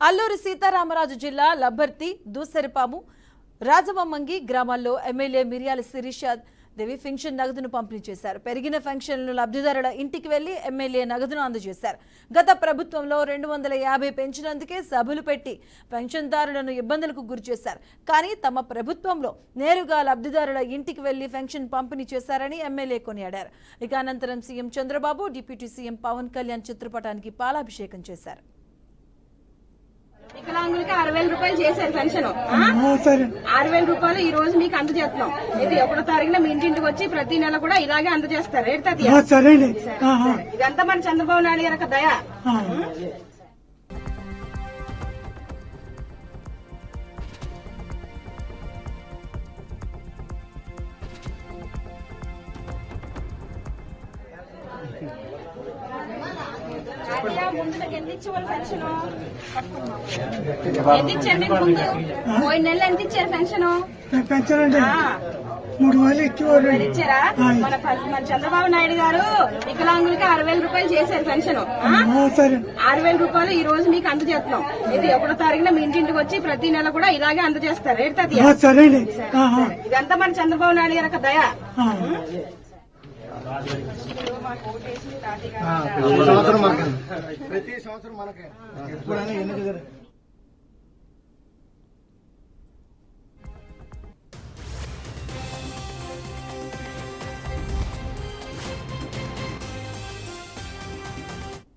అల్లూరి సీతారామరాజు జిల్లా లబ్బర్తి, దూసరిపాము, రాజవమ్మంగి గ్రామాల్లో ఎమ్మెల్యే మిర్యాల శిరీష దేవి పెన్షన్ నగదును పంపిణీ చేశారు. పెరిగిన పెన్షన్లు లబ్ధిదారుల ఇంటికి వెళ్లి ఎమ్మెల్యే నగదును అందజేశారు. గత ప్రభుత్వంలో 250 పెంచినందుకే సభలు పెట్టి పెన్షన్దారులను ఇబ్బందులకు గురిచేశారు. కానీ తమ ప్రభుత్వంలో నేరుగా లబ్ధిదారుల ఇంటికి వెళ్లి పెన్షన్ పంపిణీ చేశారని ఎమ్మెల్యే కొనియాడారు. ఇక అనంతరం CM Chandrababu, deputy CM Pawan Kalyan చిత్రపటానికి పాలాభిషేకం చేశారు. వికలాంగులకి 60,000 రూపాయలు చేశారు పెన్షన్. 60,000 రూపాయలు ఈ రోజు మీకు అందజేస్తున్నాం. ఇది 1వ తారీఖున మీ ఇంటింటికి వచ్చి ప్రతి నెల కూడా ఇలాగే అందజేస్తారు. ఇదంతా మన చంద్రబాబు నాయుడు గారి దయ. ఎంత ఇచ్చేవాళ్ళు పెన్షన్? ఎంత ఇచ్చారు మీకు ముందు? పోయిన నెల ఎంత ఇచ్చారు పెన్షన్? పెన్షన్ 3,000 ఇచ్చారా? మన చంద్రబాబు నాయుడు గారు వికలాంగులకి 60,000 రూపాయలు చేశారు పెన్షన్. 60,000 రూపాయలు ఈ రోజు మీకు అందజేస్తున్నాం. ఇది 1వ తారీఖున మీ ఇంటింటికి వచ్చి ప్రతి నెల కూడా ఇలాగే అందజేస్తారు. ఇదంతా మన చంద్రబాబు నాయుడు గారి దయ. ప్రతి సంవత్సరం మనకే ఎప్పుడైనా ఎన్నిక